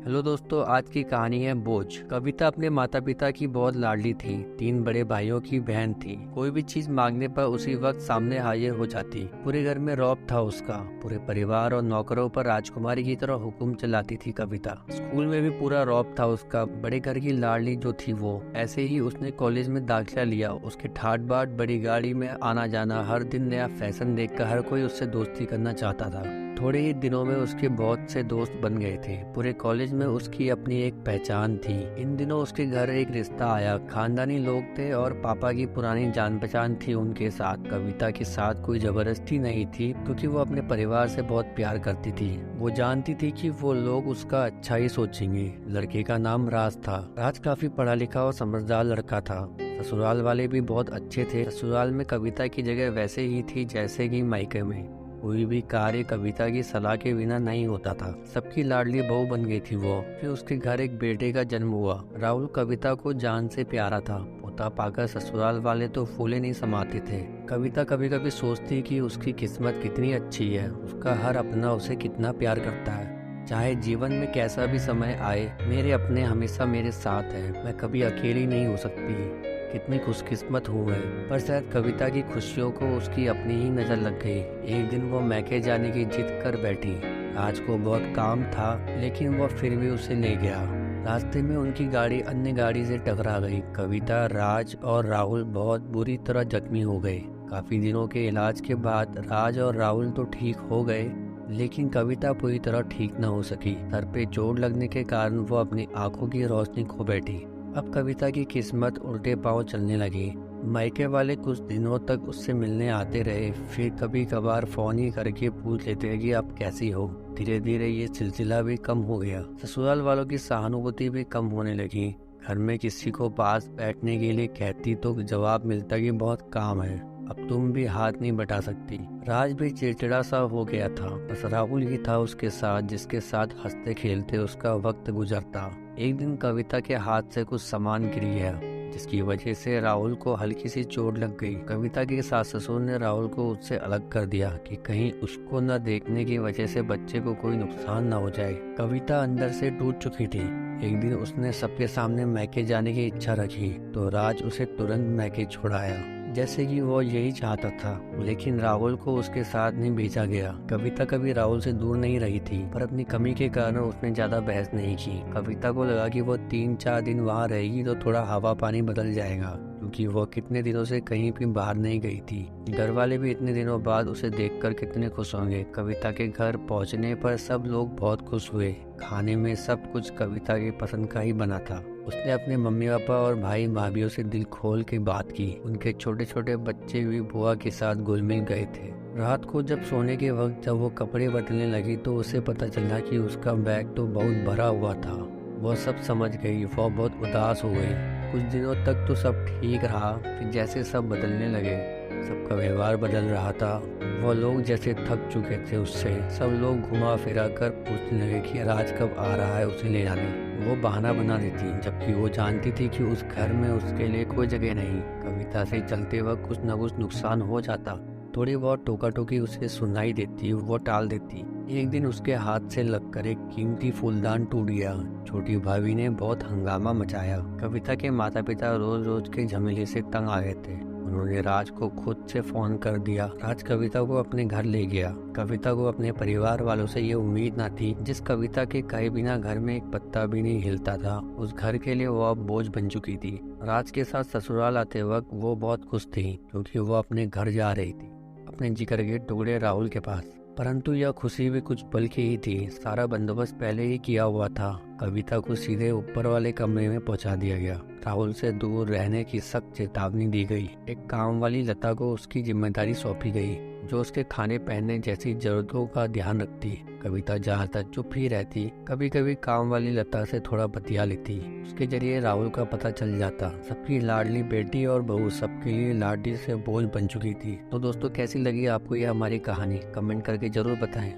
Hello दोस्तों, आज की कहानी है बोझ। कविता अपने माता पिता की बहुत लाडली थी। 3 बड़े भाइयों की बहन थी। कोई भी चीज मांगने पर उसी वक्त सामने हाजिर हो जाती। पूरे घर में रौब था उसका। पूरे परिवार और नौकरों पर राजकुमारी की तरह हुक्म चलाती थी कविता। स्कूल में भी पूरा रौब था उसका। बड़े घर की लाडली जो थी वो। ऐसे ही उसने कॉलेज में दाखिला लिया। उसके ठाट बाट, बड़ी गाड़ी में आना जाना, हर दिन नया फैशन देखकर हर कोई उससे दोस्ती करना चाहता था। थोड़े ही दिनों में उसके बहुत से दोस्त बन गए थे। पूरे कॉलेज में उसकी अपनी एक पहचान थी। इन दिनों उसके घर एक रिश्ता आया। खानदानी लोग थे और पापा की पुरानी जान पहचान थी उनके साथ। कविता के साथ कोई जबरदस्ती नहीं थी, क्योंकि वो अपने परिवार से बहुत प्यार करती थी। वो जानती थी कि वो लोग उसका अच्छा ही सोचेंगे। लड़के का नाम राज था। राज काफी पढ़ा लिखा और समझदार लड़का था। ससुराल वाले भी बहुत अच्छे थे। ससुराल में कविता की जगह वैसे ही थी जैसे कि मायके में। कोई भी कार्य कविता की सलाह के बिना नहीं होता था। सबकी लाडली बहू बन गई थी वो। फिर उसके घर एक बेटे का जन्म हुआ। राहुल कविता को जान से प्यारा था। पोता पाकर ससुराल वाले तो फूले नहीं समाते थे। कविता कभी कभी सोचती कि उसकी किस्मत कितनी अच्छी है। उसका हर अपना उसे कितना प्यार करता है। चाहे जीवन में कैसा भी समय आए, मेरे अपने हमेशा मेरे साथ है। मैं कभी अकेली नहीं हो सकती। कितनी खुशकिस्मत हूँ मैं। पर शायद कविता की खुशियों को उसकी अपनी ही नजर लग गई। एक दिन वो मैके जाने की जिद कर बैठी। राज को बहुत काम था, लेकिन वो फिर भी उसे ले गया। रास्ते में उनकी गाड़ी अन्य गाड़ी से टकरा गई। कविता, राज और राहुल बहुत बुरी तरह जख्मी हो गए। काफी दिनों के इलाज के बाद राज और राहुल तो ठीक हो गए, लेकिन कविता पूरी तरह ठीक न हो सकी। सर पे चोट लगने के कारण वो अपनी आंखों की रोशनी खो बैठी। अब कविता की किस्मत उल्टे पांव चलने लगी। मायके वाले कुछ दिनों तक उससे मिलने आते रहे। फिर कभी कभार फोन ही करके पूछ लेते कि आप कैसी हो। धीरे धीरे ये सिलसिला भी कम हो गया। ससुराल वालों की सहानुभूति भी कम होने लगी। घर में किसी को पास बैठने के लिए कहती तो जवाब मिलता कि बहुत काम है, अब तुम भी हाथ नहीं बटा सकती। राज भी चिड़चिड़ा सा हो गया था। बस राहुल ही था उसके साथ, जिसके साथ हंसते खेलते उसका वक्त गुजरता। एक दिन कविता के हाथ से कुछ सामान गिर गया, जिसकी वजह से राहुल को हल्की सी चोट लग गई। कविता के सास ससुर ने राहुल को उससे अलग कर दिया कि कहीं उसको न देखने की वजह से बच्चे को कोई नुकसान न हो जाए। कविता अंदर से टूट चुकी थी। एक दिन उसने सबके सामने मैके जाने की इच्छा रखी तो राज उसे तुरंत मैके छुड़ाया, जैसे कि वो यही चाहता था। लेकिन राहुल को उसके साथ नहीं भेजा गया। कविता कभी राहुल से दूर नहीं रही थी, पर अपनी कमी के कारण उसने ज्यादा बहस नहीं की। कविता को लगा कि वो 3-4 दिन वहाँ रहेगी तो थोड़ा हवा पानी बदल जाएगा, क्योंकि वो कितने दिनों से कहीं भी बाहर नहीं गई थी। घर वाले भी इतने दिनों बाद उसे देखकर कितने खुश होंगे। कविता के घर पहुंचने पर सब लोग बहुत खुश हुए। खाने में सब कुछ कविता की पसंद का ही बना था। उसने अपने मम्मी पापा और भाई भाभीियों से दिल खोल के बात की। उनके छोटे छोटे बच्चे भी बुआ के साथ घुल मिल गए थे। रात को जब सोने के वक्त जब वो कपड़े बदलने लगी तो उसे पता चला कि उसका बैग तो बहुत भरा हुआ था। वो सब समझ गई। वो बहुत उदास हो गई। कुछ दिनों तक तो सब ठीक रहा, फिर जैसे सब बदलने लगे, सबका व्यवहार बदल रहा था। वो लोग जैसे थक चुके थे उससे। सब लोग घुमा फिरा कर पूछने लगे कि राज कब आ रहा है उसे ले जाने। वो बहाना बना देती, जबकि वो जानती थी कि उस घर में उसके लिए कोई जगह नहीं। कविता से चलते वक्त कुछ न कुछ नुकसान हो जाता। थोड़ी बहुत टोका टोकी उसे सुनाई देती, वो टाल देती। एक दिन उसके हाथ से लगकर एक कीमती फूलदान टूट गया। छोटी भाभी ने बहुत हंगामा मचाया। कविता के माता पिता रोज रोज के झमेले से तंग आ गए थे। उन्होंने राज को खुद से फोन कर दिया। राज कविता को अपने घर ले गया। कविता को अपने परिवार वालों से ये उम्मीद न थी। जिस कविता के कहे बिना घर में एक पत्ता भी नहीं हिलता था, उस घर के लिए वो अब बोझ बन चुकी थी। राज के साथ ससुराल आते वक्त वो बहुत खुश थी, क्योंकि वो अपने घर जा रही थी, अपने जिगर के टुकड़े राहुल के पास। परंतु यह खुशी भी कुछ पल की ही थी। सारा बंदोबस्त पहले ही किया हुआ था। कविता को सीधे ऊपर वाले कमरे में पहुंचा दिया गया। राहुल से दूर रहने की सख्त चेतावनी दी गई। एक काम वाली लता को उसकी जिम्मेदारी सौंपी गई, जो उसके खाने पहनने जैसी जरूरतों का ध्यान रखती। कविता ज्यादातर चुप ही रहती। कभी कभी काम वाली लता से थोड़ा बतिया लेती। उसके जरिए राहुल का पता चल जाता। सबकी लाडली बेटी और बहू सबके लिए लाडली से बोझ बन चुकी थी। तो दोस्तों, कैसी लगी आपको यह हमारी कहानी? कमेंट करके जरूर बताएं।